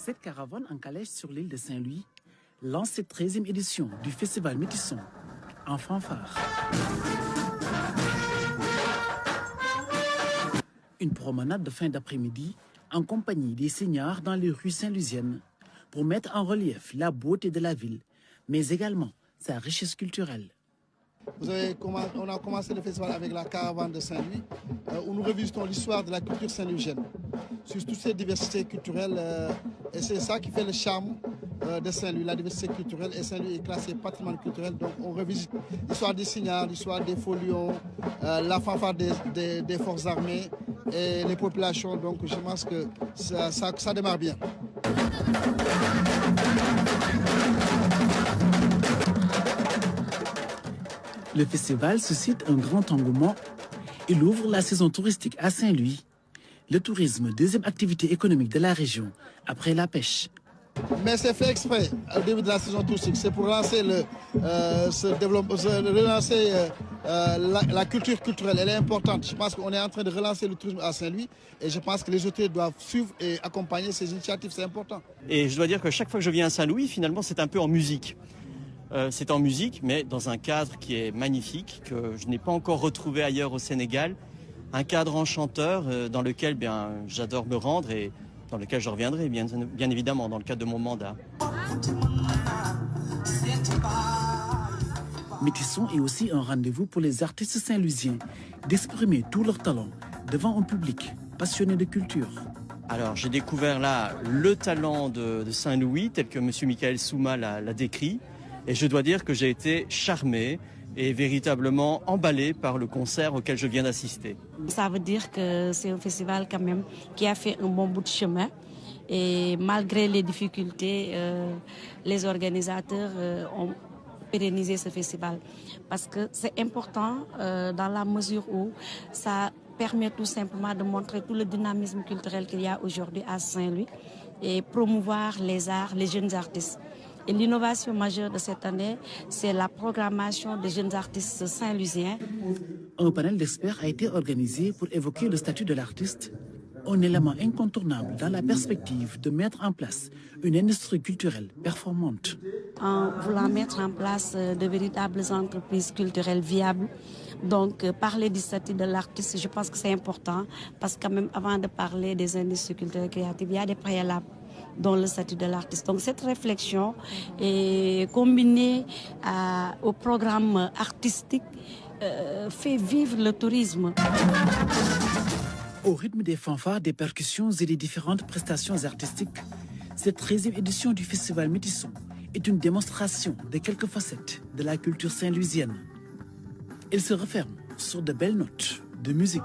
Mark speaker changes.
Speaker 1: Cette caravane en calèche sur l'île de Saint-Louis lance cette 13e édition du festival Métisson en fanfare. Une promenade de fin d'après-midi en compagnie des seigneurs dans les rues saint-louisiennes pour mettre en relief la beauté de la ville, mais également sa richesse culturelle.
Speaker 2: On a commencé le festival avec la caravane de Saint-Louis, où nous revisitons l'histoire de la culture saint-louisienne, sur toutes ces diversités culturelles. Et c'est ça qui fait le charme de Saint-Louis, la diversité culturelle. Et Saint-Louis est classé patrimoine culturel, donc on revisite l'histoire des signards, l'histoire des folions, la fanfare des forces armées et les populations. Donc je pense que ça démarre bien.
Speaker 1: Le festival suscite un grand engouement. Il ouvre la saison touristique à Saint-Louis. Le tourisme, deuxième activité économique de la région, après la pêche.
Speaker 2: Mais c'est fait exprès au début de la saison touristique. C'est pour lancer la culture culturelle. Elle est importante. Je pense qu'on est en train de relancer le tourisme à Saint-Louis. Et je pense que les autorités doivent suivre et accompagner ces initiatives. C'est important.
Speaker 3: Et je dois dire que chaque fois que je viens à Saint-Louis, finalement, c'est un peu en musique. C'est en musique, mais dans un cadre qui est magnifique, que je n'ai pas encore retrouvé ailleurs au Sénégal. Un cadre enchanteur dans lequel j'adore me rendre et dans lequel je reviendrai, bien évidemment, dans le cadre de mon mandat.
Speaker 1: Métisson est aussi un rendez-vous pour les artistes saint-louisiens d'exprimer tout leur talent devant un public passionné de culture.
Speaker 3: Alors, j'ai découvert là le talent de Saint-Louis, tel que M. Michael Souma l'a décrit. Et je dois dire que j'ai été charmé et véritablement emballé par le concert auquel je viens d'assister.
Speaker 4: Ça veut dire que c'est un festival quand même qui a fait un bon bout de chemin. Et malgré les difficultés, les organisateurs ont pérennisé ce festival. Parce que c'est important dans la mesure où ça permet tout simplement de montrer tout le dynamisme culturel qu'il y a aujourd'hui à Saint-Louis et promouvoir les arts, les jeunes artistes. Et l'innovation majeure de cette année, c'est la programmation des jeunes artistes saint-louisiens.
Speaker 1: Un panel d'experts a été organisé pour évoquer le statut de l'artiste, un élément incontournable dans la perspective de mettre en place une industrie culturelle performante.
Speaker 4: En voulant mettre en place de véritables entreprises culturelles viables, donc parler du statut de l'artiste, je pense que c'est important, parce que quand même avant de parler des industries culturelles créatives, il y a des préalables dans le statut de l'artiste. Donc cette réflexion est combinée au programme artistique fait vivre le tourisme.
Speaker 1: Au rythme des fanfares, des percussions et des différentes prestations artistiques, cette 13e édition du Festival Métisson est une démonstration de quelques facettes de la culture saint-louisienne. Elle se referme sur de belles notes de musique.